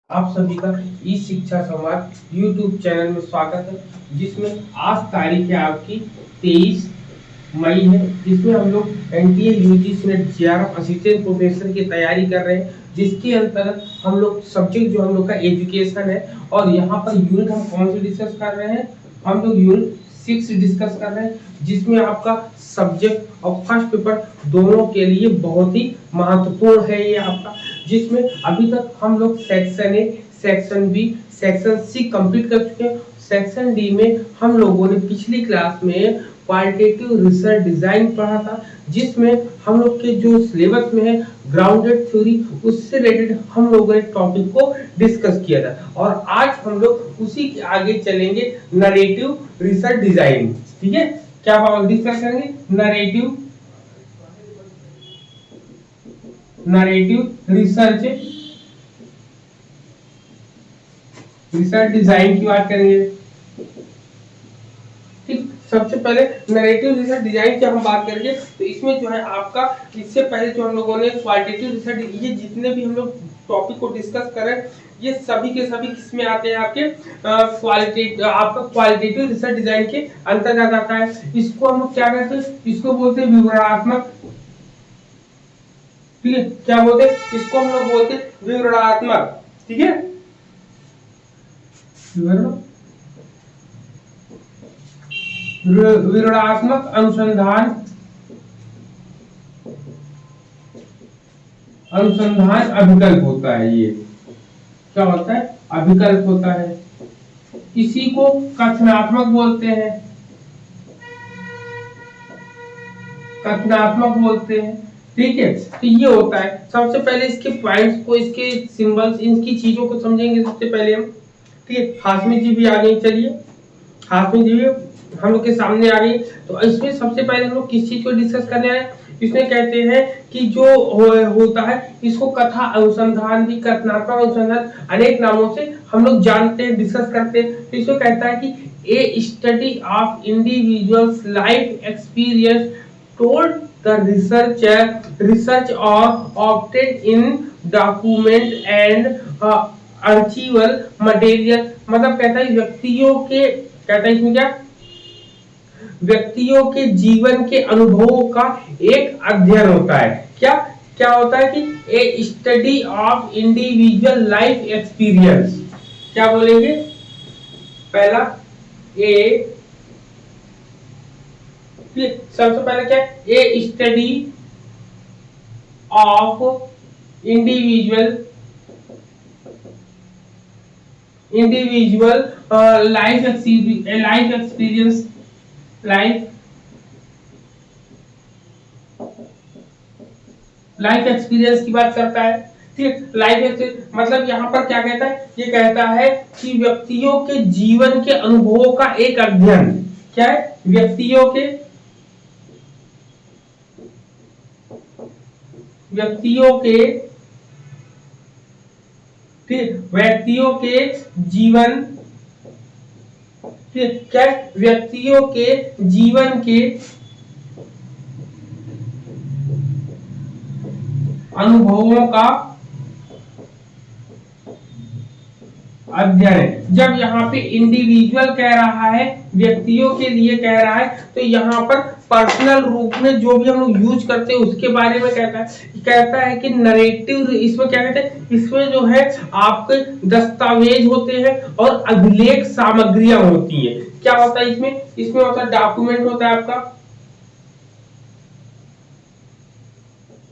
आप सभी का ई शिक्षा संवाद YouTube चैनल में स्वागत है, जिसमें आज तारीख है आपकी 23 मई है, जिसमें हम लोग NTA UGC net JRF assistant professor की तैयारी कर रहे हैं, जिसके अंतर्गत हम लोग सब्जेक्ट जो हम लोग का एजुकेशन है। और यहाँ पर यूनिट हम कौन सी डिस्कस कर रहे हैं? हम लोग यूनिट 6 डिस्कस कर रहे हैं, जिसमें आपका सब्जेक्ट और फर्स्ट पेपर दोनों के लिए बहुत ही महत्वपूर्ण है ये आपका, जिसमें अभी तक हम लोग section A, section B, section C complete कर चुके हैं। सेक्शन डी में हम लोगों ने पिछली क्लास में क्वालिटेटिव रिसर्च डिजाइन पढ़ा था, जिसमें हम लोग के जो सिलेबस में है ग्राउंडेड थ्योरी, उससे रिलेटेड हम लोगों ने टॉपिक को डिस्कस किया था। और आज हम लोग उसी के आगे चलेंगे, नरेटिव रिसर्च डिजाइन। ठीक है, क्या डिस्कस करेंगे? नरेटिव रिसर्च डिजाइन की बात करेंगे। ठीक, सबसे पहले नरेटिव रिसर्च डिजाइन की हम बात करेंगे तो इसमें जो है आपका, इससे पहले जो हम लोगों ने क्वालिटेटिव रिसर्च, ये जितने भी हम लोग टॉपिक को डिस्कस करें, ये सभी के सभी किसमें आते हैं? आपके आपका क्वालिटेटिव रिसर्च डिजाइन के अंतर्गत आता है। इसको हम लोग क्या कहते हैं? इसको बोलते हैं विवरणात्मक। ठीक है, क्या बोलते हैं इसको? हम लोग बोलते हैं विवरणात्मक। ठीक है, विवरणात्मक अनुसंधान अभिकल्प होता है। ये क्या होता है? अभिकल्प होता है। इसी को कथनात्मक बोलते हैं, कथनात्मक बोलते हैं। ठीक है, तो ये होता है। सबसे पहले इसके पॉइंट्स को, इसके सिंबल्स, इनकी चीजों को समझेंगे सबसे पहले हम। ठीक है, हाशमी जी भी आ गई। चलिए, हाशमी जी भी हम लोग के सामने आ गई। तो इसमें सबसे पहले हम लोग किस चीज को डिस्कस करने आए? इसमें कहते हैं कि जो होता है, इसको कथा अनुसंधान भी, कथनात्मक अनुसंधान, अनेक नामों से हम लोग जानते हैं, डिस्कस करते हैं। तो इसमें कहता है कि a study of individuals life experience told the research of obtained in document and archival material। मतलब कहता है व्यक्तियों के, कहता है इसमें क्या? व्यक्तियों के जीवन के अनुभवों का एक अध्ययन होता है। क्या क्या होता है? कि a study of individual life experience. क्या बोलेंगे? पहला ए, सबसे पहले क्या है? A study of individual life experience, life experience की बात करता है। ठीक, लाइफ एक्सपीरियंस मतलब यहाँ पर क्या कहता है? ये कहता है कि व्यक्तियों के जीवन के अनुभवों का एक अध्ययन। क्या है? व्यक्तियों के व्यक्तियों के जीवन, क्या? व्यक्तियों के जीवन के अनुभवों का अध्ययन। जब यहाँ पे इंडिविजुअल कह रहा है, व्यक्तियों के लिए कह रहा है, तो यहाँ पर पर्सनल रूप में जो भी हम लोग यूज करते हैं उसके बारे में कहता है कि नरेटिव, इसमें क्या कहते हैं? इसमें जो है आपके दस्तावेज होते हैं और अभिलेख सामग्रियां होती हैं। क्या होता है इसमें? इसमें होता है डॉक्यूमेंट, होता है आपका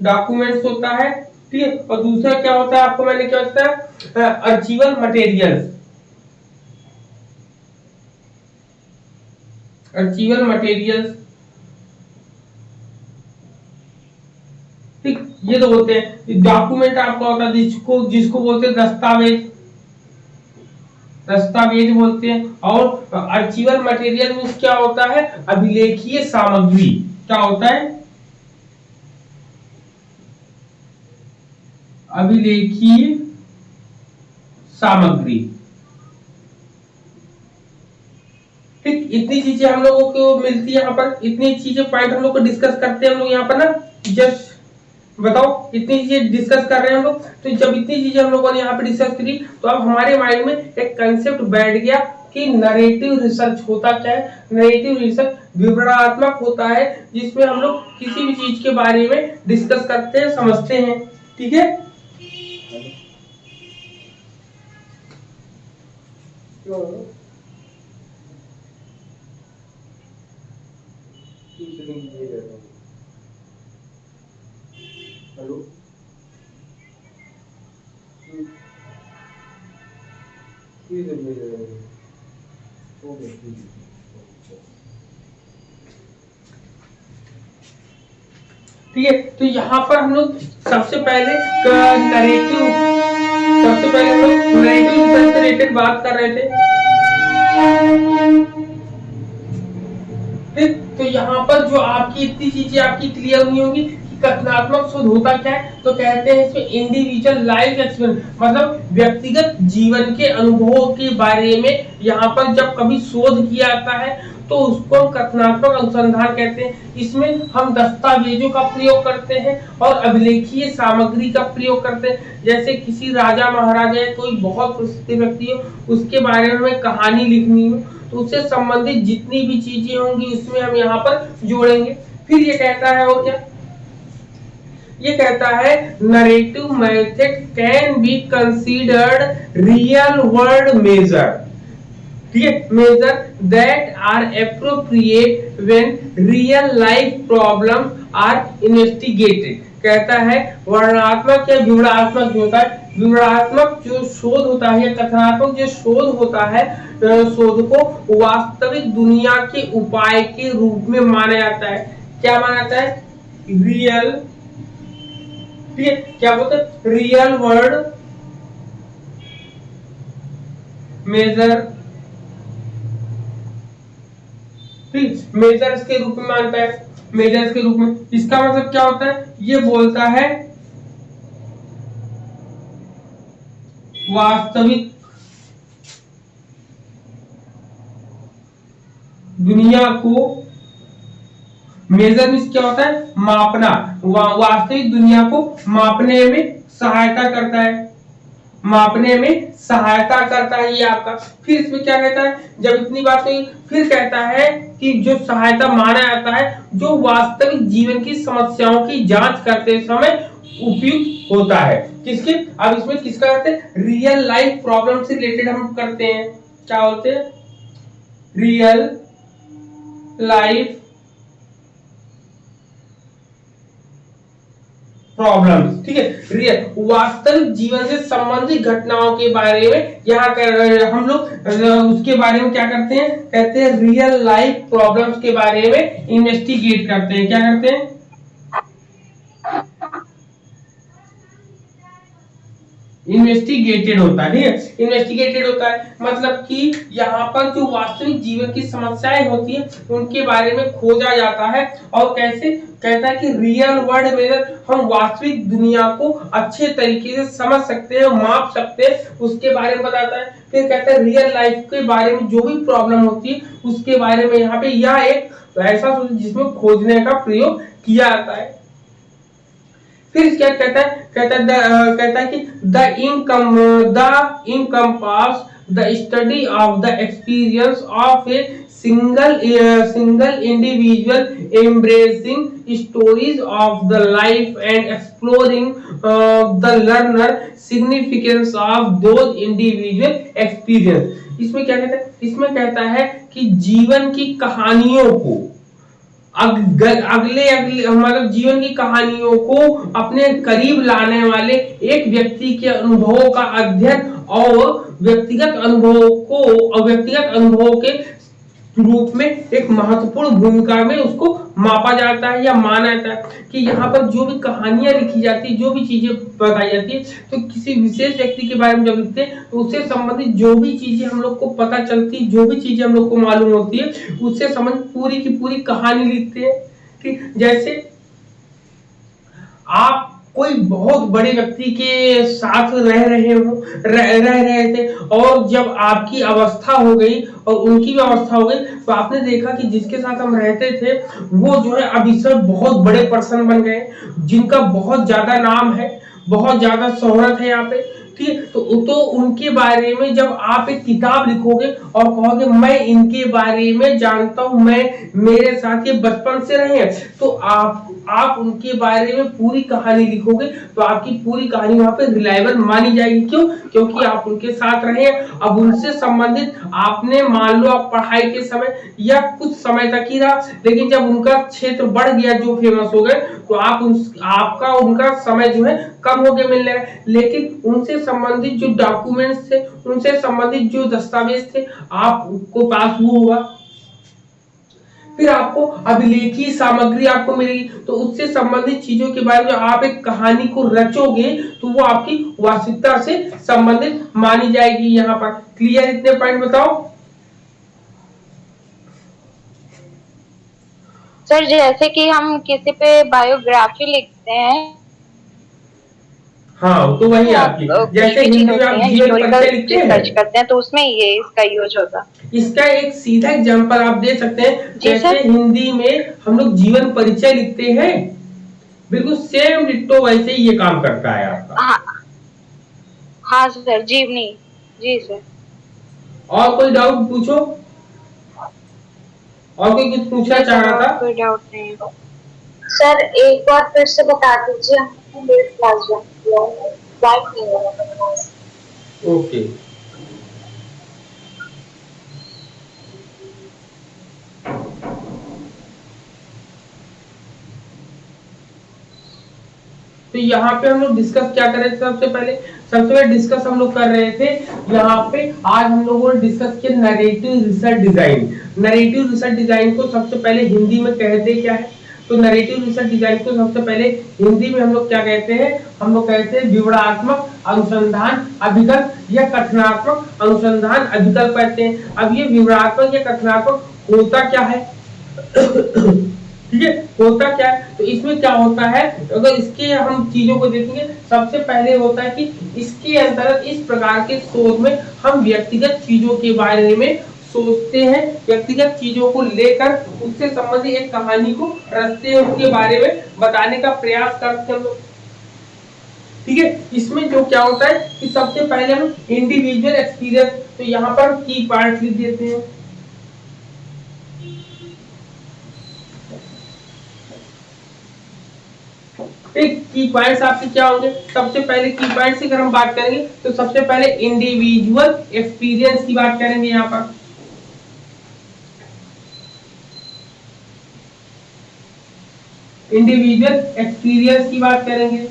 डॉक्यूमेंट्स होता है। ठीक है, और दूसरा क्या होता है आपको मैंने क्या बताया? अर्चीवल मटेरियल्स, अर्चीवल मटेरियल्स। ठीक, ये तो होते हैं। डॉक्यूमेंट आपका होता है जिसको बोलते हैं दस्तावेज, दस्तावेज बोलते हैं। और अर्चीवल मटेरियल में क्या होता है? अभिलेखीय सामग्री। क्या होता है? अभिलेखीय सामग्री। ठीक, इतनी चीजें हम लोगों को मिलती है यहाँ पर, इतनी चीजें पॉइंट हम लोग को डिस्कस करते हैं हम लोग यहाँ पर ना। जस्ट बताओ, इतनी चीजें डिस्कस कर रहे हैं हम लोग। तो जब इतनी चीजें हम लोगों ने यहाँ पे डिस्कस करी, तो अब हमारे माइंड में एक कंसेप्ट बैठ गया कि नरेटिव रिसर्च होता क्या है। नरेटिव रिसर्च विवरणात्मक होता है, जिसमें हम लोग किसी भी चीज के बारे में डिस्कस करते हैं, समझते हैं। ठीक है, हेलो, ठीक है। तो यहाँ पर हम लोग सबसे पहले नरेटिव हम लोग नरेटिव रिसर्च से रिलेटेड बात कर रहे थे। तो यहाँ पर जो आपकी इतनी चीजें आपकी क्लियर हुई होंगी कि कथनात्मक शोध होता क्या है। तो कहते हैं इसमें इंडिविजुअल लाइफ एक्सपीरियंस, मतलब व्यक्तिगत जीवन के अनुभवों के बारे में यहाँ पर जब कभी शोध किया जाता है तो उसको कथनात्मक अनुसंधान कहते हैं। इसमें हम दस्तावेजों का प्रयोग करते हैं और अभिलेखीय सामग्री का प्रयोग करते हैं। जैसे किसी राजा महाराजा या कोई बहुत प्रसिद्ध व्यक्ति हो, उसके बारे में कहानी लिखनी हो, तो उससे संबंधित जितनी भी चीजें होंगी उसमें हम यहाँ पर जोड़ेंगे। फिर ये कहता है, और क्या ये कहता है, narrative method can be considered real world measure, ठीक है, measure that are appropriate when real life problem are investigated. कहता है वर्णनात्मक या विवरणात्मक जो होता है, विवरणात्मक जो शोध होता है, कथनात्मक जो शोध होता है, शोध को वास्तविक दुनिया के उपाय के रूप में माना जाता है। क्या माना जाता है? रियल, ठीक है, क्या बोलते हैं? रियल वर्ल्ड मेजर, मेजर्स के रूप में मानता है, मेजर्स के रूप में। इसका मतलब क्या होता है? ये बोलता है वास्तविक दुनिया को, मेजर मींस क्या होता है? मापना, वास्तविक दुनिया को मापने में सहायता करता है, मापने में सहायता करता है ये आपका। फिर इसमें क्या कहता है, जब इतनी बात हुई, फिर कहता है कि जो सहायता माना जाता है जो वास्तविक जीवन की समस्याओं की जांच करते समय उपयुक्त होता है। किसके? अब इसमें किसका करते हैं? रियल लाइफ प्रॉब्लम से रिलेटेड हम करते हैं। क्या होते हैं? रियल लाइफ प्रॉब्लम्स, ठीक है, रियल वास्तविक जीवन से संबंधित घटनाओं के बारे में यहाँ हम लोग उसके बारे में क्या करते हैं? कहते हैं रियल लाइफ प्रॉब्लम्स के बारे में इन्वेस्टिगेट करते हैं। क्या करते हैं? इन्वेस्टिगेटेड होता है, ठीक है, इन्वेस्टिगेटेड होता है मतलब कि यहाँ पर जो वास्तविक जीवन की समस्याएं होती है उनके बारे में खोजा जाता है। और कैसे? कहता है कि रियल वर्ल्ड में हम वास्तविक दुनिया को अच्छे तरीके से समझ सकते हैं, माप सकते हैं, उसके बारे में बताता है। फिर कहता है रियल लाइफ के बारे में जो भी प्रॉब्लम होती है उसके बारे में यहाँ पे यह एक ऐसा जिसमें खोजने का प्रयोग किया जाता है। फिर क्या कहता है? कहता है कि the encompass the study of the experience of a single individual embracing stories of the life and exploring the learner significance of those individual experience. इसमें क्या कहता है? इसमें कहता है कि जीवन की कहानियों को अगले मतलब जीवन की कहानियों को अपने करीब लाने वाले एक व्यक्ति के अनुभवों का अध्ययन और व्यक्तिगत अनुभवों के रूप में एक महत्वपूर्ण भूमिका में उसको मापा जाता है या माना जाता है कि यहाँ पर जो भी कहानियां लिखी जाती है, जो भी चीजें बताई जाती है, तो किसी विशेष व्यक्ति के बारे में जब लिखते हैं तो उससे संबंधित जो भी चीजें हम लोग को पता चलती है, जो भी चीजें हम लोग को मालूम होती है, उससे संबंधित पूरी की पूरी कहानी लिखते हैं। ठीक, जैसे आप कोई बहुत बड़े व्यक्ति के साथ रह रहे थे, और जब आपकी अवस्था हो गई और उनकी भी अवस्था हो गई, तो आपने देखा कि जिसके साथ हम रहते थे वो जो है अब इस समय बहुत बड़े पर्सन बन गए, जिनका बहुत ज्यादा नाम है, बहुत ज्यादा शोहरत है यहाँ पे। ठीक है, तो उनके बारे में जब आप एक किताब लिखोगे और कहोगे मैं इनके बारे में जानता हूं, मैं मेरे साथ ये बचपन से रहे हैं, तो आप उनके बारे में पूरी कहानी लिखोगे, तो आपकी पूरी कहानी वहां पे रिलायबल मानी जाएगी। क्यों? क्योंकि आप उनके साथ रहे हैं। अब उनसे संबंधित आपने मान लो आप पढ़ाई के समय या कुछ समय तक ही रहा, लेकिन जब उनका क्षेत्र बढ़ गया, जो फेमस हो गए, तो आपका उनका समय जो है कम हो गया मिलने लगा। लेकिन उनसे संबंधित जो डॉक्यूमेंट्स थे, उनसे संबंधित जो दस्तावेज थे, आपको पास हुआ होगा। फिर आपको अभिलेखीय सामग्री आपको मिलेगी, तो उससे संबंधित चीजों के बारे में आप एक कहानी को रचोगे, तो वो आपकी वास्तविकता से संबंधित मानी जाएगी। यहाँ पर क्लियर इतने पॉइंट बताओ। सर जैसे कि हम किसी पे बायोग्राफी लिखते हैं, हाँ, तो वही आपकी, कुछ जैसे भी चीज हिंदी में होती आप है जीवन हिस्टोरिकल परिचय लिखते रिसर्च हैं, करते हैं, तो उसमें ये इसका यूज होगा। इसका एक सीधा एग्जांपल आप दे सकते हैं। जी जैसे सर। हिंदी में हम लोग जीवन परिचय लिखते हैं, बिल्कुल सेम डिट्टो वैसे ही ये काम करता है आपका। हाँ हाँ सर, जीवनी। जी सर। और कोई डाउट पूछो, और कोई कुछ पूछना जी चाह सर, रहा और था? कोई डाउट नहीं है। सर एक बार फिर से बता दीजिए, हमने लेट क्लास ज्वाइन किया है, ज्वाइन नहीं हुआ है क्लास। ओके, तो यहाँ पे हम लोग डिस्कस क्या कर रहे थे? सबसे पहले डिस्कस हम लोग कर रहे थे यहाँ पे, आज हम लोगों ने डिस्कस किया narrative research design. Narrative research design को सबसे पहले हिंदी में कहते क्या है? तो नरेटिव रिसर्च डिजाइन को सबसे पहले हिंदी में हम लोग क्या कहते हैं? हम लोग कहते हैं विवरणात्मक अनुसंधान अभिकल्प या कथनात्मक अनुसंधान अभिकल्प कहते हैं। अब ये विवरणात्मक या कथनात्मक होता क्या है? ठीक है, होता क्या है? तो इसमें क्या होता है, अगर इसके हम चीजों को देखेंगे, सबसे पहले होता है कि इसके अंतर्गत इस प्रकार के शोध में हम व्यक्तिगत चीजों के बारे में सोचते हैं, व्यक्तिगत चीजों को लेकर उससे संबंधित एक कहानी को रचते हैं, उसके बारे में बताने का प्रयास करते हैं लोग। ठीक है, इसमें जो क्या होता है कि सबसे पहले हम इंडिविजुअल एक्सपीरियंस, तो यहाँ पर की पार्ट लिख देते हैं। की पॉइंट्स आपके क्या होंगे? सबसे पहले की पॉइंट्स की अगर हम बात करेंगे, तो सबसे पहले इंडिविजुअल एक्सपीरियंस की बात करेंगे। यहाँ पर इंडिविजुअल एक्सपीरियंस की बात करेंगे।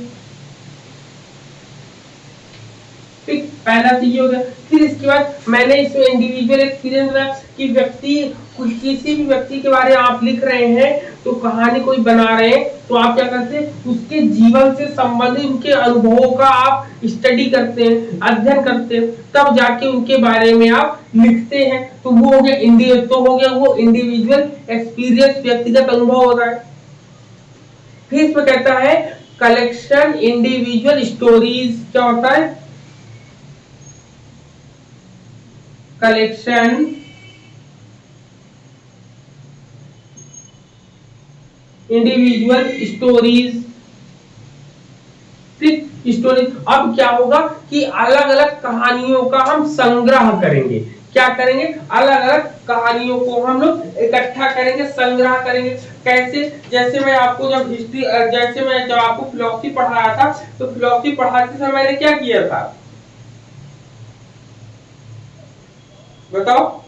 ठीक, पहला तो ये हो गया। फिर इसके बाद मैंने इसमें इंडिविजुअल एक्सपीरियंस कि किसी भी व्यक्ति के बारे में आप लिख रहे हैं, तो कहानी कोई बना रहे हैं, तो आप क्या करते हैं? उसके जीवन से संबंधित उनके अनुभवों का आप स्टडी करते हैं, अध्ययन करते हैं, तब जाके उनके बारे में आप लिखते हैं। तो वो हो गया हो गया वो इंडिविजुअल एक्सपीरियंस, व्यक्तिगत अनुभव होता है। फिर इसमें कहता है कलेक्शन इंडिविजुअल स्टोरीज। क्या होता है? Collection individual stories. स्टोरीज, अब क्या होगा कि अलग अलग कहानियों का हम संग्रह करेंगे। क्या करेंगे? अलग अलग कहानियों को हम लोग इकट्ठा करेंगे, संग्रह करेंगे। कैसे? जैसे मैं आपको जैसे मैं जब आपको फिलॉसफी पढ़ा रहा था, तो फिलॉसफी पढ़ाते समय मैंने क्या किया था बताओ?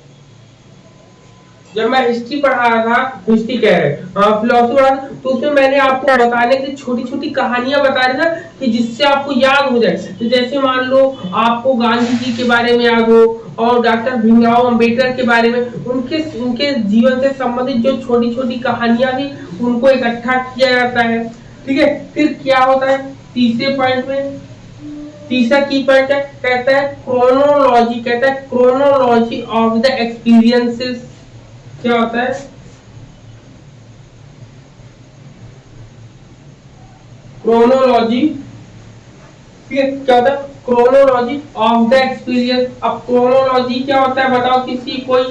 जब मैं हिस्ट्री पढ़ा रहा था, हिस्ट्री कह रहे फिलोसफी पढ़ा, तो उसमें मैंने आपको बताने की छोटी छोटी कहानियां बता रही था कि जिससे आपको याद हो जाए। तो जैसे मान लो आपको गांधी जी के बारे में याद हो, और डॉक्टर भीमराव अंबेडकर के बारे में, उनके जीवन से संबंधित जो छोटी छोटी कहानियां थी, उनको इकट्ठा किया जाता है। ठीक है, फिर क्या होता है तीसरे पॉइंट में? तीसरा की पॉइंट है, कहता है क्रोनोलॉजी। कहता है क्रोनोलॉजी ऑफ द एक्सपीरियंसेस। क्या होता है क्रोनोलॉजी, ठीक है, क्या होता है क्रोनोलॉजी ऑफ द एक्सपीरियंस। अब क्रोनोलॉजी क्या होता है बताओ किसी कोई,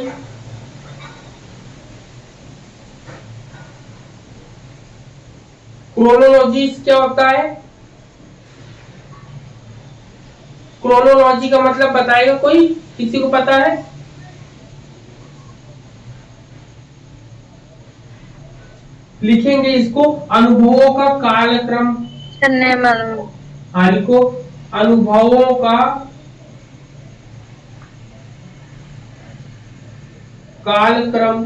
क्रोनोलॉजी क्या होता है, क्रोनोलॉजी का मतलब बताएगा कोई, किसी को पता है? लिखेंगे इसको अनुभवों का कालक्रम। हाँ लिखो अनुभवों का कालक्रम,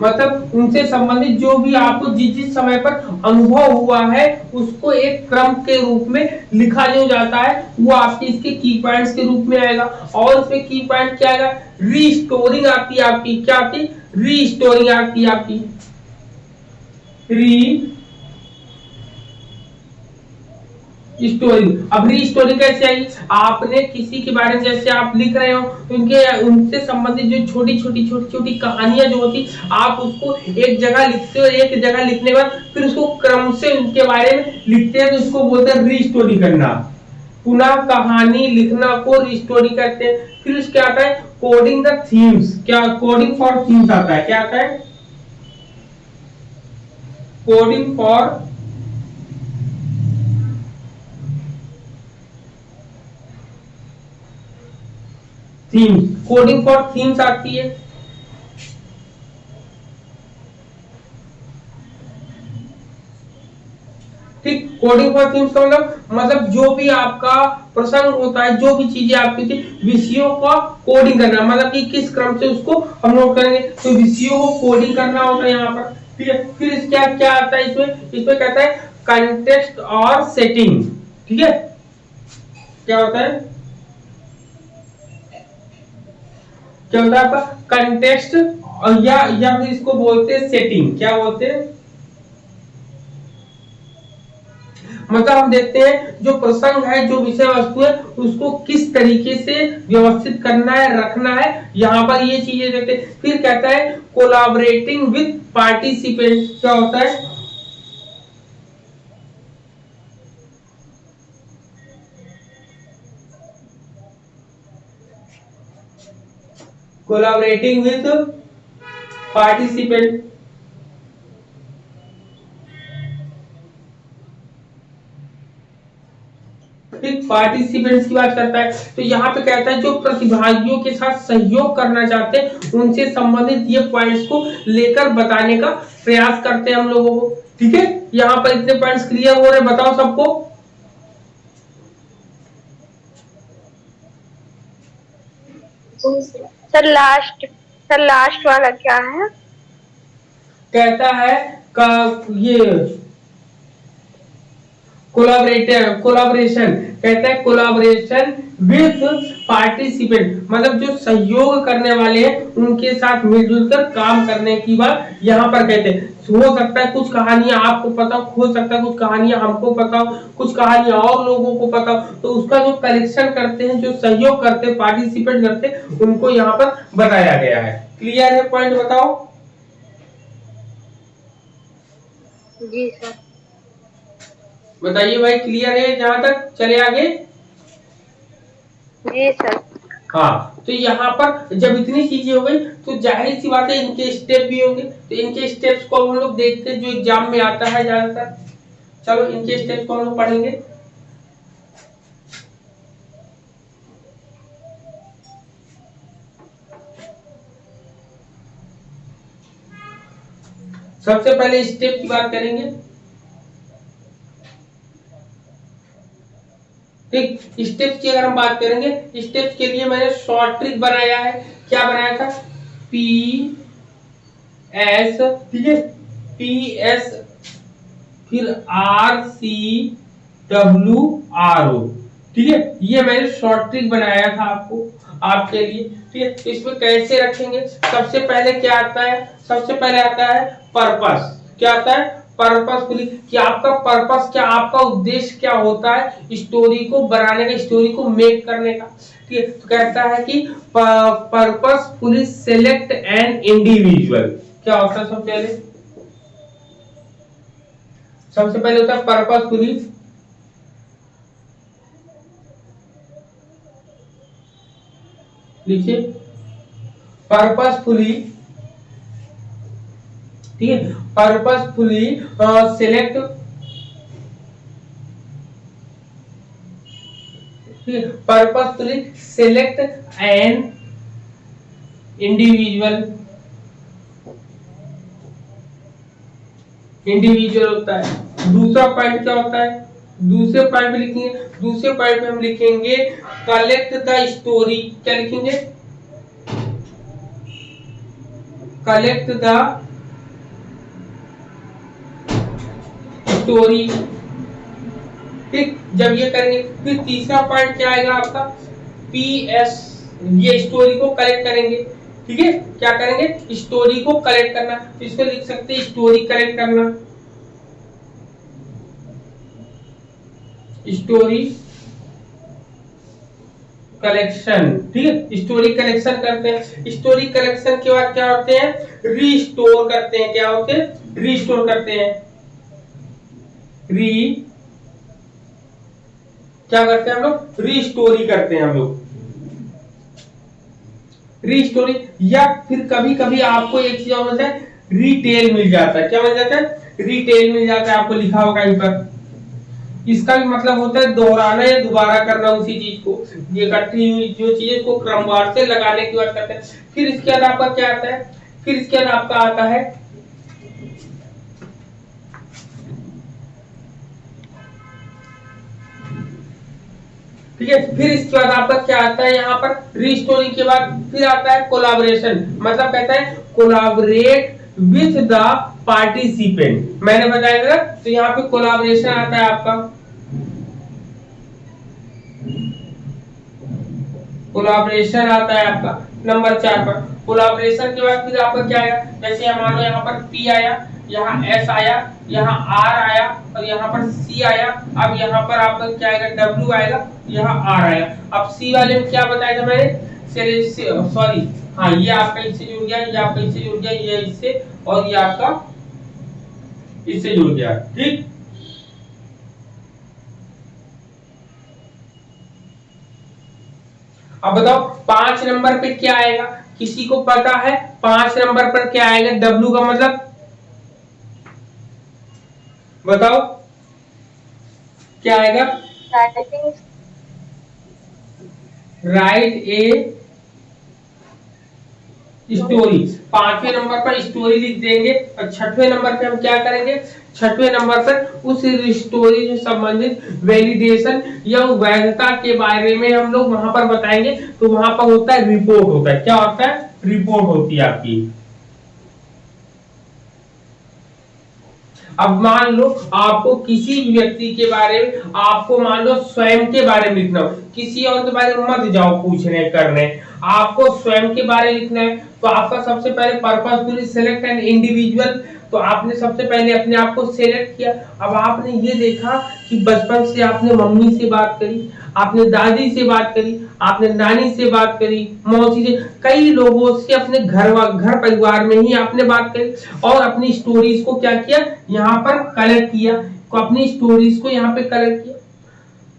मतलब उनसे संबंधित जो भी आपको जिस जिस समय पर अनुभव हुआ है उसको एक क्रम के रूप में लिखा जो जाता है वो आपके इसके की पॉइंट्स के रूप में आएगा। और इसमें की पॉइंट क्या आएगा, रीस्टोरिंग आती है आपकी, क्या आती है, रीस्टोरिंग आती है आपकी, री स्टोरी। अब री स्टोरी कैसे आई, आपने किसी के बारे में जैसे आप लिख रहे हो उनके उनसे संबंधित जो छोटी छोटी कहानियां जो होती आप उसको एक जगह लिखते हो, एक जगह लिखने के बाद फिर उसको क्रम से उनके बारे में लिखते हैं तो उसको बोलते हैं री स्टोरी करना, पुनः कहानी लिखना को री स्टोरी कहते हैं। फिर उसके आता है कोडिंग द थीम्स, क्या कोडिंग फॉर थीम्स आता है, क्या आता है coding for themes, coding for themes आती है। ठीक, कोडिंग फॉर थीम्स का मतलब जो भी आपका प्रसंग होता है, जो भी चीजें आपकी थी विषयों का कोडिंग करना, मतलब कि किस क्रम से उसको हम नोट करेंगे, तो विषयों को कोडिंग करना होता है यहाँ पर। ठीक है, फिर इसका क्या आता है इसमें कहता है कंटेक्स्ट और सेटिंग। ठीक है, क्या होता है, क्या होता है आपका कंटेक्स्ट या फिर इसको बोलते हैं सेटिंग, क्या बोलते हैं, मतलब हम देखते हैं जो प्रसंग है जो विषय वस्तु है उसको किस तरीके से व्यवस्थित करना है रखना है, यहाँ पर ये चीजें देखते हैं। फिर कहता है कोलैबोरेटिंग विद पार्टिसिपेंट्स, क्या होता है कोलैबोरेटिंग विद पार्टिसिपेंट। पार्टिसिपेंट्स की बात करता है तो यहाँ पे कहता है जो प्रतिभागियों के साथ सहयोग करना चाहते हैं उनसे संबंधित ये पॉइंट्स को लेकर बताने का प्रयास करते हैं हम लोगों को। ठीक है, यहाँ पर इतने पॉइंट्स क्लियर हो रहे, बताओ सबको। सर लास्ट वाला क्या है? कहता है ये कोलाबरेशन, कहता है कोलाबरेशन विद पार्टिसिपेंट, मतलब जो सहयोग करने वाले हैं उनके साथ मिलजुल कर काम करने की बात यहाँ पर कहते हैं। हो सकता है कुछ कहानियां आपको पता हो सकता है कुछ कहानियां हमको पता हो, कुछ कहानियां और लोगों को पता हो, तो उसका जो कलेक्शन करते हैं, जो सहयोग करते हैं, पार्टिसिपेट करते हैं, उनको यहाँ पर बताया गया है। क्लियर है पॉइंट, बताओ। जी सर। बताइए भाई, क्लियर है जहां तक, चले आगे। जी सर। हाँ, तो यहाँ पर जब इतनी चीजें हो गई तो जाहिर सी बात है इनके स्टेप भी होंगे, तो इनके स्टेप्स को हम लोग देखते हैं जो एग्जाम में आता है ज्यादातर। चलो इनके स्टेप्स को हम लोग पढ़ेंगे। सबसे पहले स्टेप की बात करेंगे। ठीक, स्टेप्स की अगर हम बात करेंगे, स्टेप्स के लिए मैंने शॉर्ट ट्रिक बनाया है। क्या बनाया था, पी एस, ठीक है, पी एस फिर R C W R O, ठीक है, ये मैंने शॉर्ट ट्रिक बनाया था आपके लिए। ठीक है, इसमें कैसे रखेंगे, सबसे पहले क्या आता है, सबसे पहले आता है पर्पस। क्या आता है, पर्पसफुली, कि आपका पर्पस क्या, आपका उद्देश्य क्या होता है स्टोरी को बनाने का, स्टोरी को मेक करने का। ठीक है, तो कहता है कि पर्पसफुली सेलेक्ट एन इंडिविजुअल। क्या होता है, सबसे पहले होता है पर्पसफुली, लिखिए पर्पसफुली, ठीक है, पर्पसफुली सेलेक्ट, ठीक है, purposefully select an individual, individual होता है। दूसरा पॉइंट क्या होता है, दूसरे पॉइंट पे लिखेंगे, दूसरे पॉइंट पे हम लिखेंगे कलेक्ट द स्टोरी, क्या लिखेंगे, कलेक्ट द स्टोरी, ठीक। जब ये करेंगे फिर तीसरा पॉइंट क्या आएगा आपका, पीएस, ये स्टोरी को कलेक्ट करेंगे, ठीक है, क्या करेंगे, स्टोरी को कलेक्ट करना, तो इसको लिख सकते हैं स्टोरी कलेक्ट करना, स्टोरी कलेक्शन, ठीक है, स्टोरी कलेक्शन करते हैं। स्टोरी कलेक्शन के बाद क्या होते हैं, रीस्टोर करते हैं, क्या होते हैं, रीस्टोर करते हैं, क्या करते हैं हम लोग, रीस्टोरी करते हैं हम लोग, रीस्टोरी। या फिर कभी कभी आपको एक चीज और मिलता है, रिटेल मिल जाता है, क्या मिल जाता है, रिटेल मिल जाता है, आपको लिखा होगा इन पर। इसका भी मतलब होता है दोहराना या दोबारा करना उसी चीज को, ये इकट्ठी हुई जो चीजें को क्रमवार से लगाने की बात करते हैं। फिर इसके बाद आपका क्या आता है, फिर इसके बाद आपका आता है ठीक है, फिर इसके बाद आपका क्या आता है, यहाँ पर रीस्टोरिंग के बाद फिर आता है कोलाबोरेशन, मतलब कहता है कोलाबोरेट विथ द पार्टिसिपेंट, मैंने बताया था, तो यहाँ पे कोलाबोरेशन आता है आपका, कोलाबोरेशन आता है आपका नंबर 4 पर। कोलाबोरेशन के बाद फिर आपका क्या आएगा, जैसे मान लो यहाँ पर पी आया, यहाँ एस आया, यहाँ आर आया और यहाँ पर सी आया, अब यहाँ पर आपका क्या आएगा, डब्ल्यू आएगा, यहाँ आर आया। अब सी वाले में क्या बताया था मैंने, सॉरी, हाँ ये आपका इससे जुड़ गया, ये आपका इससे जुड़ गया, ये इससे, और ये आपका इससे जुड़ गया, ठीक। अब बताओ 5 नंबर पे क्या आएगा, किसी को पता है 5 नंबर पर क्या आएगा, डब्ल्यू का मतलब बताओ क्या आएगा, राइट ए स्टोरी। 5वें नंबर पर स्टोरी लिख देंगे और 6वें नंबर पे हम क्या करेंगे, 6वें नंबर पर उस स्टोरी से संबंधित वैलिडेशन या वैधता के बारे में हम लोग वहां पर बताएंगे। तो वहां पर होता है रिपोर्ट, होता है क्या होता है, रिपोर्ट होती है आपकी। अब मान लो आपको किसी व्यक्ति के बारे में, आपको मान लो स्वयं के बारे में लिखना हो, किसी और के बारे में मत जाओ पूछने करने, आपको स्वयं के बारे में लिखना है, तो आपका सबसे पहले पर्पसफुली सेलेक्ट एन इंडिविजुअल, तो आपने सबसे पहले अपने आप को सिलेक्ट किया। अब आपने ये देखा कि बचपन से आपने मम्मी से बात करी, आपने दादी से बात करी, आपने नानी से बात करी, मौसी से, कई लोगों से अपने घर परिवार में ही आपने बात करी और अपनी स्टोरीज को क्या किया, यहाँ पर कलेक्ट किया, तो अपनी स्टोरीज को यहाँ पे कलेक्ट किया।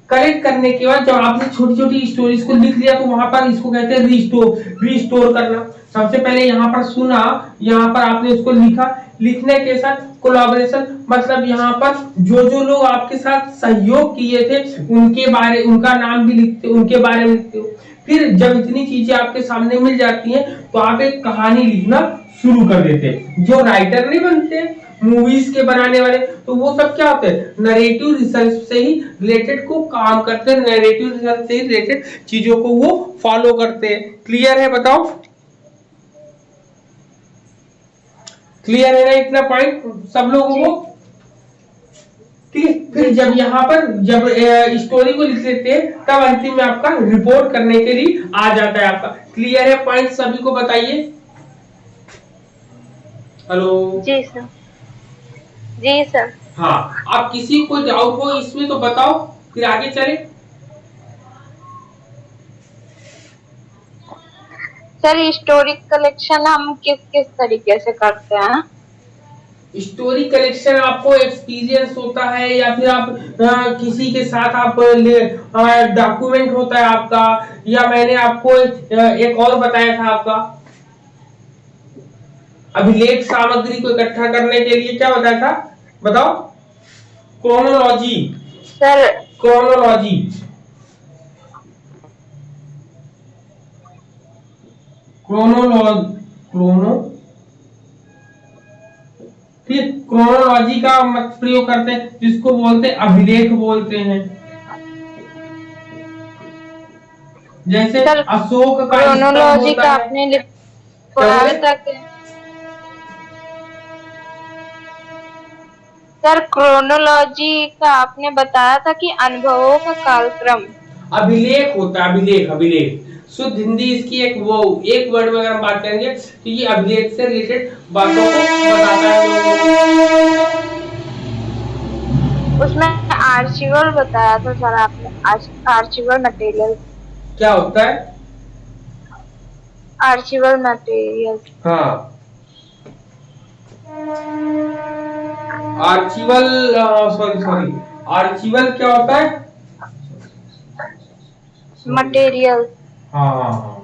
कलेक्ट करने के बाद जब आपने छोटी छोटी स्टोरीज को लिख लिया, तो वहां पर इसको कहते हैं रीस्टोर करना। सबसे पहले यहाँ पर सुना, यहाँ पर आपने उसको लिखा, लिखने के साथ कोलैबोरेशन, मतलब यहाँ पर जो जो लोग आपके साथ सहयोग किए थे उनका नाम भी लिखते, उनके बारे में लिखते हो। फिर जब इतनी चीजें आपके सामने मिल जाती हैं, तो आप एक कहानी लिखना शुरू कर देते। जो राइटर नहीं बनते मूवीज के बनाने वाले, तो वो सब क्या होते हैं, नरेटिव रिसर्च से ही रिलेटेड को काम करते हैं, नरेटिव रिसर्च से ही रिलेटेड चीजों को वो फॉलो करते हैं। क्लियर है, बताओ क्लियर है ना इतना पॉइंट सब लोगों को, ठीक है। फिर जब यहाँ पर जब स्टोरी को लिख लेते हैं, तब अंतिम में आपका रिपोर्ट करने के लिए आ जाता है आपका। क्लियर है पॉइंट, सभी को बताइए। हेलो जी सर, जी सर। हाँ, आप किसी को डाउट हो इसमें तो बताओ, फिर आगे चले। सर स्टोरी कलेक्शन हम किस किस तरीके से करते हैं? स्टोरी कलेक्शन आपको एक्सपीरियंस होता है या फिर आप किसी के साथ आप डॉक्यूमेंट होता है आपका, या मैंने आपको एक और बताया था आपका अभिलेख सामग्री को इकट्ठा करने के लिए क्या बताया था, बताओ? क्रोनोलॉजी। सर क्रोनोलॉजी क्रोनोलॉज क्रोनो फिर क्रोनोलॉजी का मत प्रयोग करते हैं, जिसको बोलते हैं अभिलेख बोलते हैं। जैसे सर अशोक का स्तंभ क्रोनोलॉजी होता का है। आपने क्या पढ़ाया बोले? था कि सर क्रोनोलॉजी का आपने बताया था कि अनुभवों का कालक्रम। अभिलेख होता है, अभिलेख अभिलेख शुद्ध हिंदी इसकी एक वो एक वर्ड में अगर हम बात करेंगे तो ये अभिलेख से रिलेटेड बातों को बताता है लोगों को। उसमें आर्चिवल बताया था सर आपने, आर्चिवल मटेरियल। क्या होता है? Archival material. हाँ, आर्चिवल, सॉरी सॉरी, आर्चिवल क्या होता है? मटेरियल। हाँ हाँ हाँ,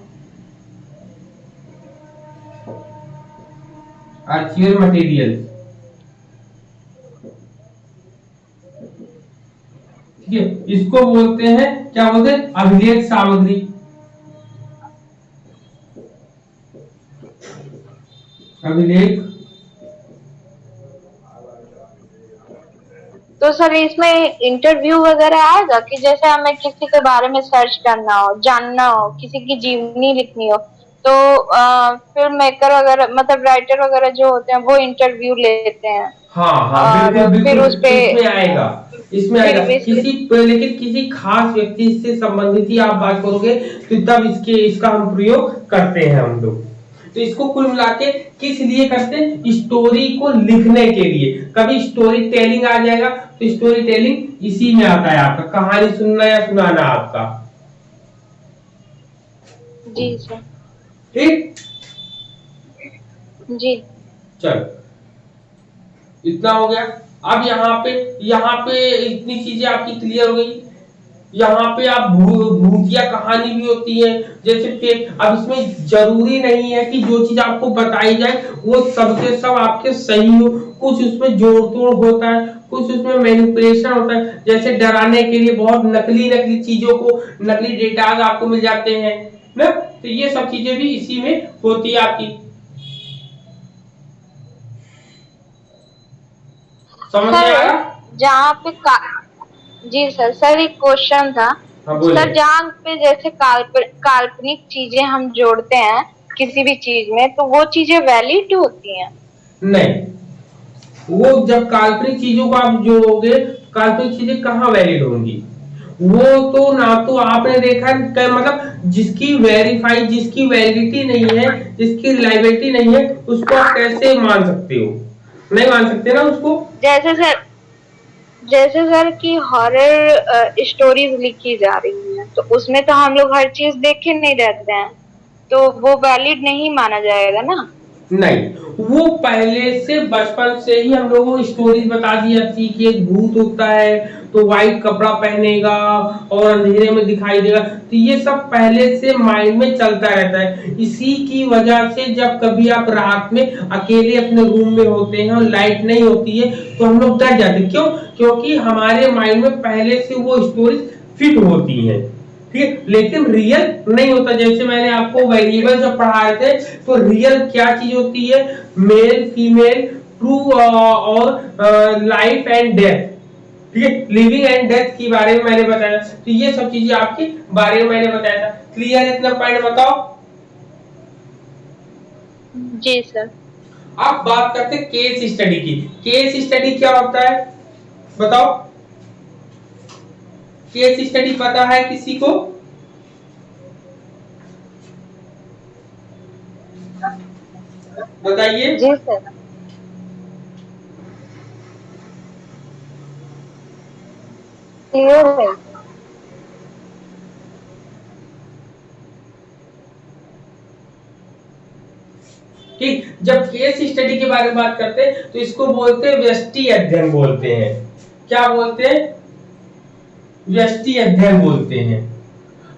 आर्चिवल मटेरियल, ठीक है। इसको बोलते हैं, क्या बोलते हैं? अभिलेख सामग्री। अभिलेख। तो सर इसमें इंटरव्यू वगैरह आएगा कि जैसे हमें किसी के बारे में सर्च करना हो, जानना हो, किसी की जीवनी लिखनी हो, तो फिल्म मेकर वगैरह मतलब राइटर वगैरह जो होते हैं वो इंटरव्यू लेते हैं हाँ हाँ, बिल्कुल और फिर बिल्कुल, उस पे इसमें आएगा, इसमें आएगा फिर इस किसी, लेकिन किसी खास व्यक्ति से संबंधित ही आप बात करोगे तो तब इसका हम प्रयोग करते हैं हम लोग। तो इसको कुल मिला के किस लिए करते हैं? स्टोरी को लिखने के लिए। कभी स्टोरी टेलिंग आ जाएगा तो स्टोरी टेलिंग इसी में आता है, आपका कहानी सुनना या सुनाना आपका। जी सर। ठीक, जी चल इतना हो गया। अब यहाँ पे इतनी चीजें आपकी क्लियर हो गई। यहाँ पे आप भूतिया कहानी भी होती है, जैसे कि अब इसमें जरूरी नहीं है कि जो चीज आपको बताई जाए वो सबके सब आपके सही हो, कुछ उसमें जोड़ तोड़ होता है, कुछ उसमें मैनिपुलेशन होता है। जैसे डराने के लिए बहुत नकली नकली चीजों को, नकली डेटाज आपको मिल जाते हैं ना, तो ये सब चीजें भी इसी में होती है आपकी। समझ में सर, आया? जहाँ पे जी सर, सर एक क्वेश्चन था। हाँ बोले। सर जहाँ पे जैसे काल्पनिक चीजें हम जोड़ते हैं किसी भी चीज में, तो वो चीजें वैलिड होती हैं? नहीं, वो जब काल्पनिक चीजों को आप जोड़ोगे, काल्पनिक चीजें कहाँ वैलिड होंगी? वो तो ना तो आपने देखा मतलब जिसकी वेरीफाई, जिसकी वैलिडिटी नहीं है, जिसकी रिलायबिलिटी नहीं है, उसको आप कैसे मान सकते हो? नहीं मान सकते ना उसको। जैसे सर कि हॉरर स्टोरीज लिखी जा रही हैं, तो उसमें तो हम लोग हर चीज देखे नहीं रहते हैं, तो वो वैलिड नहीं माना जाएगा ना? नहीं, वो पहले से बचपन से ही हम लोगों को स्टोरीज बता दी जाती कि एक भूत होता है तो व्हाइट कपड़ा पहनेगा और अंधेरे में दिखाई देगा, तो ये सब पहले से माइंड में चलता रहता है। इसी की वजह से जब कभी आप रात में अकेले अपने रूम में होते हैं और लाइट नहीं होती है तो हम लोग डर जाते हैं। क्यों? क्योंकि हमारे माइंड में पहले से वो स्टोरीज फिट होती है, ठीक है, लेकिन रियल नहीं होता। जैसे मैंने आपको वेरिएबल जब पढ़ाए थे, तो रियल क्या चीज होती है? मेल फीमेल, ट्रू और लाइफ एंड डेथ, ठीक है, लिविंग एंड डेथ के बारे में मैंने बताया। तो ये सब चीजें आपके बारे में मैंने बताया था। क्लियर? इतना पॉइंट बताओ। जी सर। अब बात करते हैं केस स्टडी की। केस स्टडी क्या होता है बताओ? केस स्टडी पता है किसी को? बताइए। जी सर। क्लियर है। ठीक, जब केस स्टडी के बारे में बात करते हैं तो इसको बोलते हैं व्यष्टि अध्ययन बोलते हैं। क्या बोलते हैं? व्यष्टि अध्ययन बोलते हैं।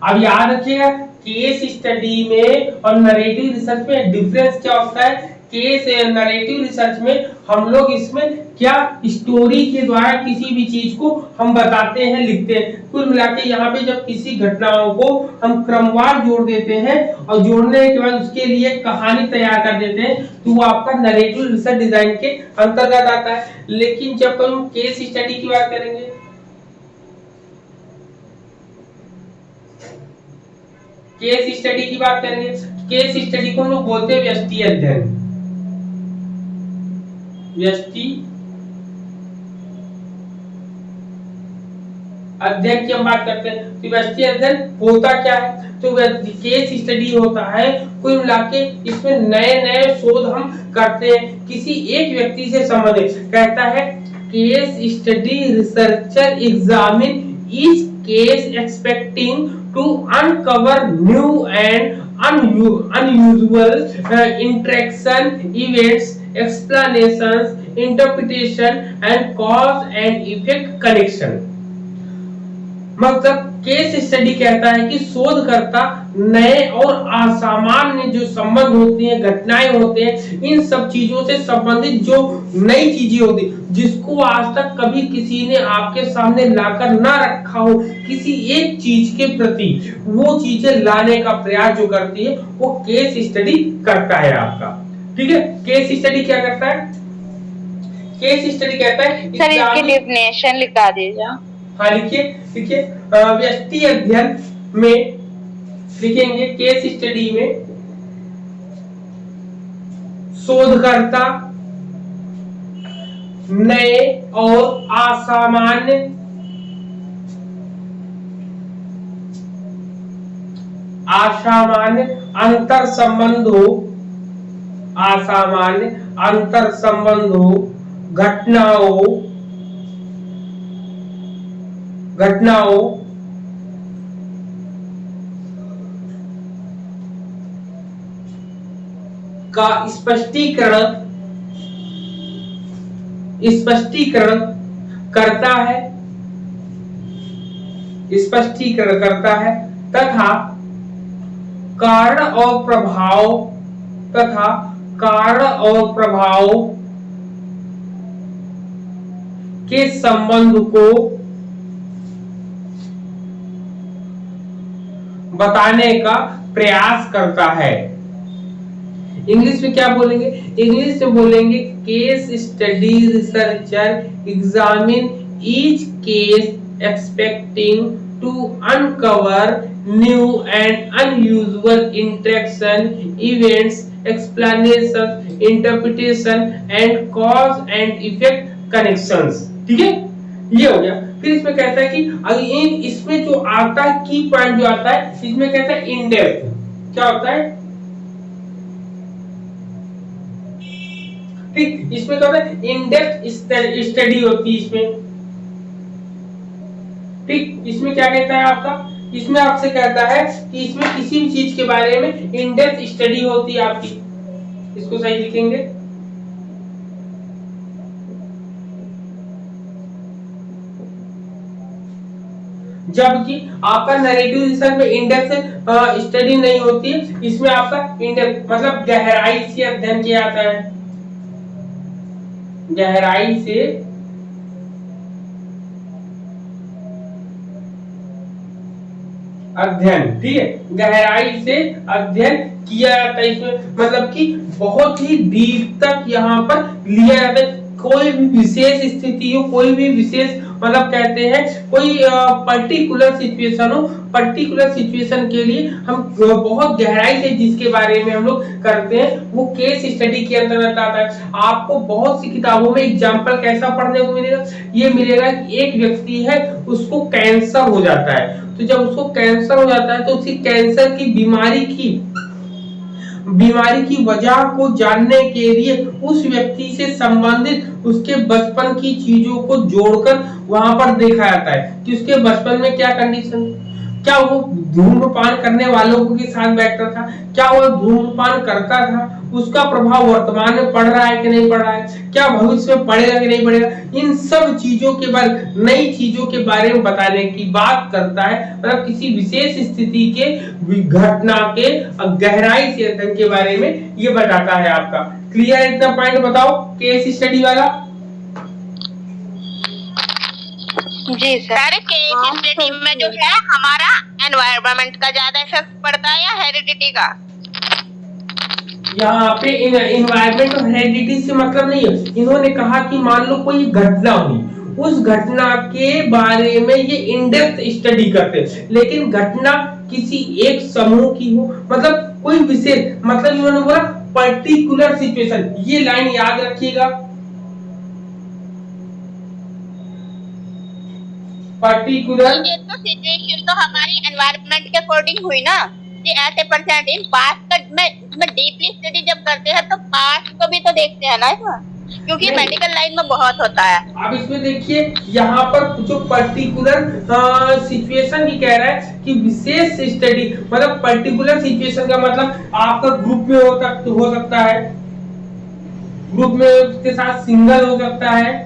अब याद रखिएगा केस स्टडी में और नरेटिव रिसर्च में डिफरेंस क्या होता है। केस नरेटिव रिसर्च में हम लोग इसमें क्या स्टोरी के द्वारा किसी भी चीज को हम बताते हैं, लिखते हैं। कुल मिला के यहाँ पे जब किसी घटनाओं को हम क्रमवार जोड़ देते हैं और जोड़ने के बाद उसके लिए कहानी तैयार कर देते हैं तो वो आपका नरेटिव रिसर्च डिजाइन के अंतर्गत आता है। लेकिन जब हम केस स्टडी की बात करेंगे, केस स्टडी की बात करेंगे, केस स्टडी को हम लोग बोलते हैं व्यष्टि अध्ययन। व्यष्टि अध्ययन की हम बात करते हैं तो व्यष्टि अध्ययन होता क्या है? तो केस स्टडी होता है कुल मिला के इसमें नए नए शोध हम करते हैं किसी एक व्यक्ति से संबंधित। कहता है case study researcher examine each case expecting to uncover new and unusual interaction, events, explanations, interpretation and cause and effect connection। मतलब केस स्टडी कहता है कि शोधकर्ता नए और असामान्य जो संबंध होते हैं, घटनाएं होते हैं, इन सब चीजों से संबंधित जो नई चीजें होती जिसको आज तक कभी किसी ने आपके सामने लाकर ना रखा हो, किसी एक चीज के प्रति वो चीजें लाने का प्रयास जो करती है वो केस स्टडी करता है आपका। ठीक है, केस स्टडी क्या करता है? केस स्टडी कहता है, सर इसकी डेफिनेशन लिखा दीजिए। हाँ लिखिए, लिखिए। व्यष्टि अध्ययन में लिखेंगे केस स्टडी में शोधकर्ता नए और असामान्य अंतर संबंधों, असामान्य अंतर संबंधों, घटनाओं का स्पष्टीकरण करता है तथा कारण और प्रभाव के संबंध को बताने का प्रयास करता है। इंग्लिश में क्या बोलेंगे? इंग्लिश में बोलेंगे case study researcher examine each case expecting to uncover new and unusual interaction, events, explanation, interpretation and cause and effect connections. ठीक है, ये हो गया। फिर इसमें कहता है कि इसमें जो आता है की पॉइंट जो आता है इसमें कहता है इन डेप्थ। क्या होता है? ठीक, इसमें क्या होता है? इन डेप्थ स्टडी होती है इसमें। ठीक, इसमें क्या कहता है आपका? इसमें आपसे कहता है कि इसमें किसी भी चीज के बारे में इन डेप्थ स्टडी होती है आपकी। इसको सही लिखेंगे। जबकि आपका नैरेटिव रिसर्च में इंडेक्स स्टडी नहीं होती है, इसमें आपका इंडेक्स मतलब गहराई से अध्ययन किया जाता है, गहराई से अध्ययन। ठीक है, गहराई से अध्ययन किया जाता है इसमें, मतलब कि बहुत ही डीप तक यहाँ पर लिया जाता है। कोई भी विशेष स्थिति हो, कोई भी विशेष मतलब कहते हैं कोई पर्टिकुलर सिचुएशन हो, पर्टिकुलर सिचुएशन के लिए हम बहुत गहराई से जिसके बारे में हम लोग करते हैं वो केस स्टडी के अंतर्गत आता है। आपको बहुत सी किताबों में एग्जाम्पल कैसा पढ़ने को मिलेगा? ये मिलेगा कि एक व्यक्ति है उसको कैंसर हो जाता है, तो जब उसको कैंसर हो जाता है तो उसकी कैंसर की बीमारी की वजह को जानने के लिए उस व्यक्ति से संबंधित उसके बचपन की चीजों को जोड़कर वहां पर देखा जाता है कि उसके बचपन में क्या कंडीशन, क्या वो धूम्रपान करने वालों के साथ बैठता था, क्या वो धूम्रपान करता था, उसका प्रभाव वर्तमान में पड़ रहा है कि नहीं पड़ रहा है, क्या भविष्य में पड़ेगा कि नहीं पड़ेगा, इन सब चीजों के बारे, नई चीजों के बारे में बताने की बात करता है। मतलब किसी विशेष स्थिति के घटना के गहराई से अध्ययन के बारे में ये बताता है आपका। क्लियर इतना पॉइंट बताओ केस स्टडी वाला। जी सर। केस स्टडी में जो है हमारा एनवायरनमेंट का ज्यादा इफेक्ट पड़ता है या हेरिडिटी का? यहाँ पे इन्वायरमेंट और हेरिडिटी से मतलब नहीं है। इन्होंने कहा कि मान लो कोई घटना हुई, उस घटना के बारे में ये इन डेप्थ स्टडी करते हैं, लेकिन घटना किसी एक समूह की हो, मतलब कोई विशेष, मतलब इन्होंने बोला पर्टिकुलर सिचुएशन, ये लाइन याद रखिएगा, पर्टिकुलर। ये तो सिचुएशन तो हमारी एनवायरनमेंट के अकॉर्डिंग हुई ना, ये ऐसे परसेंट इन पास्ट का में डीपली स्टडी जब करते हैं तो पास्ट को भी तो देखते हैं ना इसमें, क्योंकि मेडिकल लाइन में बहुत होता है। अब इसमें देखिए यहाँ पर जो पर्टिकुलर सिचुएशन भी कह रहा है कि विशेष स्टडी, मतलब पर्टिकुलर सिचुएशन का मतलब आपका ग्रुप में हो सकता है, ग्रुप में उसके साथ सिंगल हो सकता है,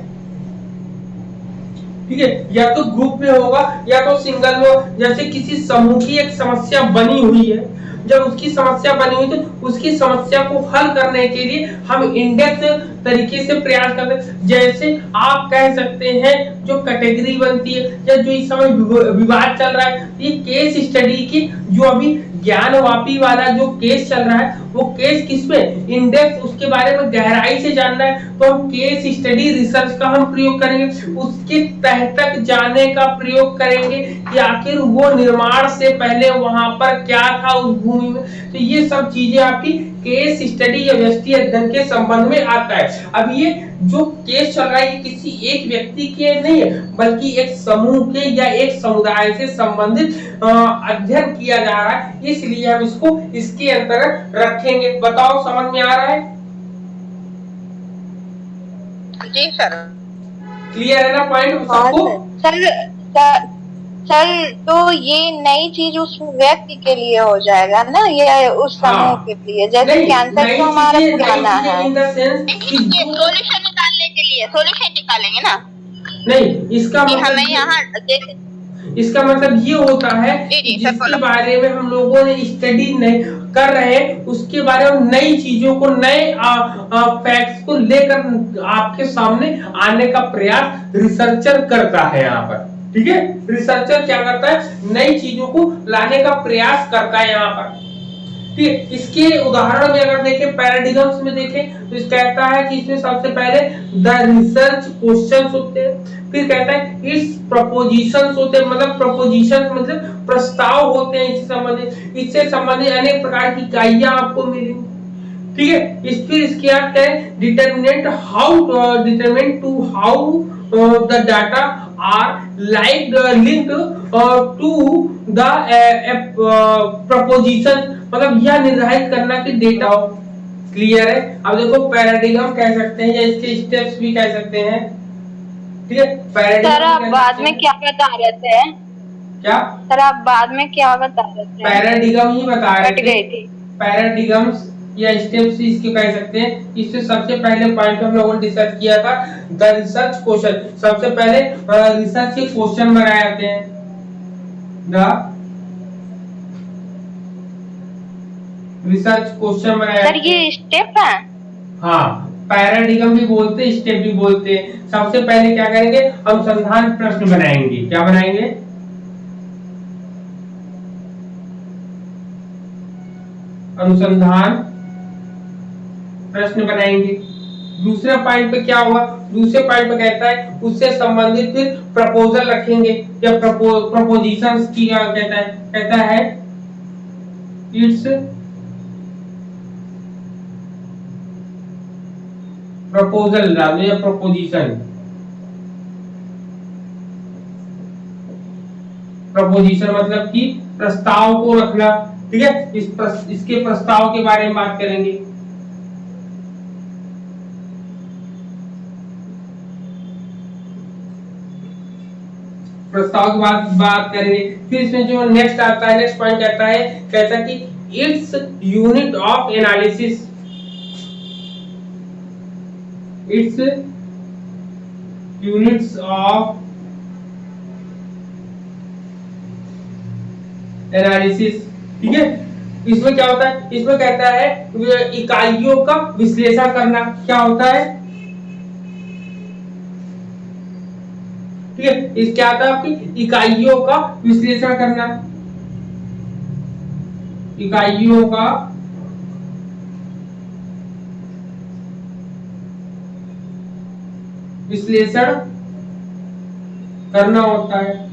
ठीक है, या तो ग्रुप में होगा या तो सिंगल हो। जैसे किसी समूह की एक समस्या बनी हुई है, जब उसकी समस्या बनी हुई तो उसकी समस्या को हल करने के लिए हम इंडेक्स तरीके से प्रयास करते हैं। जैसे आप कह सकते हैं जो कैटेगरी बनती है या जो इस समय विवाद चल रहा है, ये केस स्टडी की जो अभी ज्ञानवापी वाला जो केस चल रहा है, वो केस किसमें इंडेक्स, उसके बारे में गहराई से जानना है तो हम केस स्टडी रिसर्च का हम प्रयोग करेंगे, उसके तह तक जाने का प्रयोग करेंगे कि आखिर वो निर्माण से पहले वहां पर क्या था उस भूमि में। तो ये सब चीजें आपकी केस स्टडी या व्यष्टि अध्ययन के संबंध में आता है। अब ये जो केस चल रहा है ये किसी एक व्यक्ति के नहीं है, बल्कि एक समूह के या एक समुदाय से संबंधित अध्ययन किया जा रहा है, इसलिए हम इसको इसके अंतर्गत रखेंगे। बताओ समझ में आ रहा है? जी सर। क्लियर है ना पॉइंट सबको? सर तो ये नई चीज उस व्यक्ति के लिए हो जाएगा ना, ये उस समूह के लिए, जैसे कैंसर तो हमारा पुराना है। ये सॉल्यूशन निकालने के लिए सॉल्यूशन निकालेंगे ना? नहीं, इसका मतलब हमें यहाँ इसका मतलब ये होता है जिसके बारे में हम लोगों ने स्टडी नहीं कर रहे हैं, उसके बारे में नई चीजों को, नए फैक्ट्स को लेकर आपके सामने आने का प्रयास रिसर्चर करता है यहाँ पर। ठीक है, रिसर्चर क्या करता है, नई चीजों को लाने का प्रयास करता है यहाँ पर। ठीक है, इसके उदाहरण में अगर देखें, पैराडिगम्स में देखें तो इस कहता है कि इसमें सबसे पहले द रिसर्च क्वेश्चंस होते हैं, फिर कहता है इट्स प्रपोजिशंस होते हैं, मतलब प्रपोजिशन मतलब प्रस्ताव होते हैं इससे संबंधित अनेक प्रकार की इकाइयां आपको मिलेंगी। ठीक है, फिर इसके बाद है determinant to how the data are linked to the proposition, मतलब यह निर्धारित करना कि डेटा। क्लियर है? अब देखो पैराडिगम कह सकते हैं या इसके स्टेप्स भी कह सकते हैं। ठीक है, पैराडिगम सर आप बाद में क्या बता रहे थे? क्या सर आप बाद में क्या बता रहे थे? पैराडिगम ही बता रहे थे। पैराडिगम्स या स्टेप्स इसके कह सकते हैं। इससे सबसे पहले पॉइंट हम लोगों ने डिस्कस किया था द रिसर्च क्वेश्चन। सबसे पहले रिसर्च के क्वेश्चन बनाए जाते हैं, द रिसर्च क्वेश्चन बनाए। सर ये स्टेप है? हाँ, पैराडिगम भी बोलते हैं, स्टेप भी बोलते हैं। सबसे पहले क्या करेंगे, अनुसंधान प्रश्न बनाएंगे। क्या बनाएंगे? अनुसंधान प्रश्न बनाएंगे। दूसरे पॉइंट पे क्या हुआ, दूसरे पॉइंट पे कहता है उससे संबंधित फिर प्रपोजल रखेंगे या प्रपोजिशंस की कहता है इट्स प्रपोजल या प्रपोजिशन। प्रपोजिशन मतलब कि प्रस्ताव को रखना। ठीक है, इसके प्रस्ताव के बारे में बात करेंगे। प्रस्ताव की बात करेंगे। फिर इसमें जो नेक्स्ट आता है, नेक्स्ट पॉइंट कहता है कि its unit of analysis. It's units of analysis. ठीक है, इसमें क्या होता है, इसमें कहता है इकाइयों का विश्लेषण करना। क्या होता है, ठीक है, इस क्या होता है आपकी इकाइयों का विश्लेषण करना, इकाइयों का विश्लेषण करना होता है।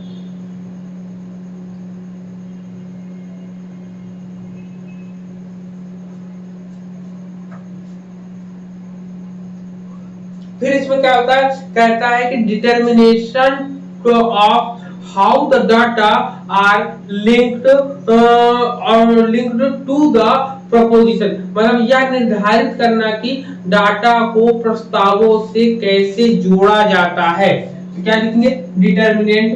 फिर इसमें क्या होता है, कहता है कि determination of how the data are linked to the proposition, मतलब यह निर्धारित करना कि डाटा को प्रस्तावों से कैसे जोड़ा जाता है। तो क्या लिखेंगे, डिटर्मिनेंट,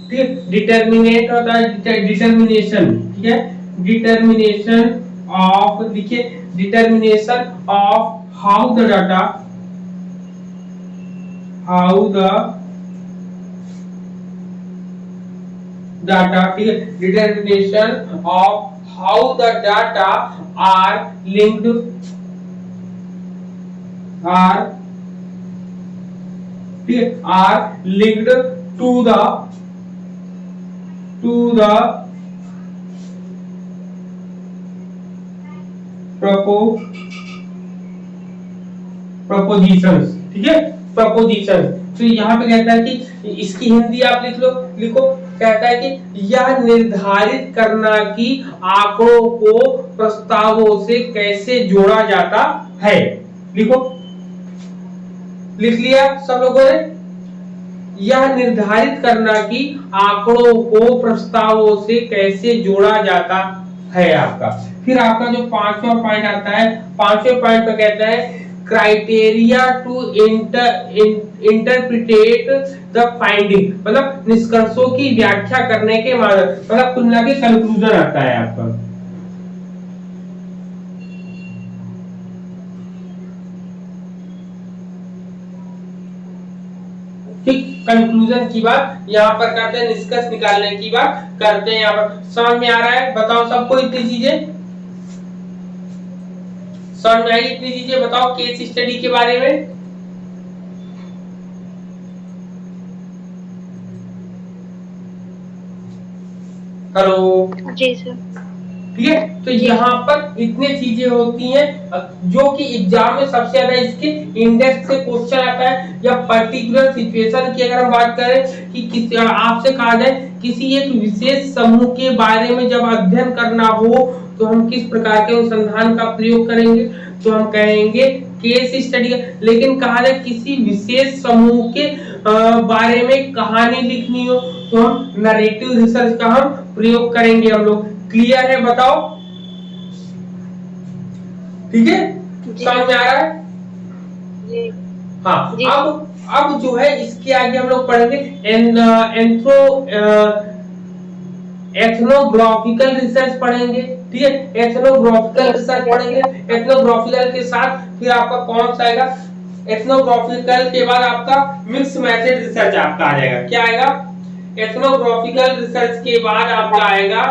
ठीक है, डिटर्मिनेंट होता है डिटर्मिनेशन, ठीक है, डिटर्मिनेशन ऑफ, देखिए determination of how the data, how the data, ठीक है, determination of how the data are linked, are, ठीक है, are linked to the propositions, ठीक है, प्रपोजिशन। तो यहाँ पे कहता है कि इसकी हिंदी आप लिखो, कहता है कि यह निर्धारित करना कि आंकड़ों को प्रस्तावों से कैसे जोड़ा जाता है। लिखो, लिख लिया सब लोगों ने, यह निर्धारित करना कि आंकड़ों को प्रस्तावों से कैसे जोड़ा जाता है आपका। फिर आपका जो पांचवा पॉइंट आता है, पांचवें पॉइंट पे कहता है criteria to interpret the finding, मतलब निष्कर्षों की व्याख्या करने के मतलब तुलना के कंक्लूजन आता है आपका। ठीक, कंक्लूजन की बात यहाँ पर करते हैं, निष्कर्ष निकालने की बात करते हैं। यहाँ पर समझ में आ रहा है, बताओ सबको इतनी चीजें समझ में आई, इतनी चीजें बताओ केस स्टडी के बारे में। हेलो जी सर। ठीक है, तो यहाँ पर इतने चीजें होती हैं जो कि एग्जाम में सबसे ज्यादा इसके इंडेक्स से क्वेश्चन आता है, या पर्टिकुलर सिचुएशन की अगर हम बात करें कि किसी आपसे कहा जाए किसी एक विशेष समूह के बारे में जब अध्ययन करना हो तो हम किस प्रकार के अनुसंधान का प्रयोग करेंगे, तो हम कहेंगे केस स्टडी। लेकिन कहा जाए किसी विशेष समूह के बारे में कहानी लिखनी हो तो हम नरेटिव रिसर्च का हम प्रयोग करेंगे हम लोग। क्लियर है, बताओ, ठीक है, समझ में आ रहा है जी। हाँ जी। अब जो है इसके आगे हम लोग पढ़ेंगे एथनोग्राफिकल रिसर्च पढ़ेंगे, ठीक है, एथनोग्राफिकल रिसर्च पढ़ेंगे। एथनोग्राफिकल के साथ फिर आपका कौन सा आएगा, एथनोग्राफिकल के बाद आपका मिक्स मेथड रिसर्च आपका आ जाएगा। क्या आएगा, एथनोग्राफिकल रिसर्च के बाद आपका आएगा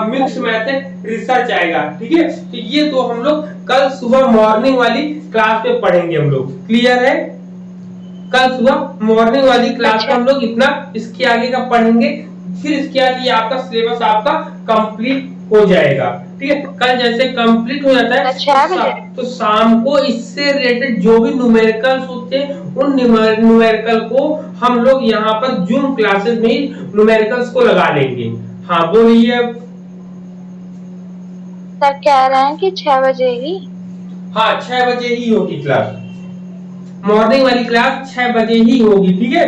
मिक्स मेथड रिसर्च आएगा। ठीक है, तो ये तो हम लोग कल सुबह मॉर्निंग वाली क्लास में पढ़ेंगे हम लोग। क्लियर है, कल सुबह मॉर्निंग वाली क्लास में हम लोग इतना इसके आगे का पढ़ेंगे, फिर इसके आगे आपका सिलेबस आपका कंप्लीट हो जाएगा। ठीक है, कल जैसे कंप्लीट हो जाता है तो शाम को इससे रिलेटेड जो भी न्यूमेरिकल्स होते हैं उन न्यूमेरिकल को हम लोग यहाँ पर जूम क्लासेस में ही न्यूमेरिकल्स को लगा लेंगे। हाँ बोलिए। सर कह रहे हैं कि 6 बजे ही। हाँ 6 बजे ही होगी क्लास, मॉर्निंग वाली क्लास 6 बजे ही होगी। ठीक है,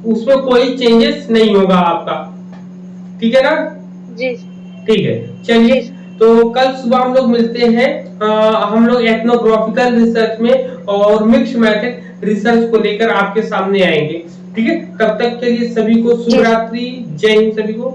उसमें कोई चेंजेस नहीं होगा आपका, ठीक है ना जी। ठीक है, चलिए तो कल सुबह हम लोग मिलते हैं। हम लोग एथनोग्राफिकल रिसर्च में और मिक्स मेथड रिसर्च को लेकर आपके सामने आएंगे। ठीक है, तब तक के लिए सभी को शुभ रात्रि, जय हिंद सभी को।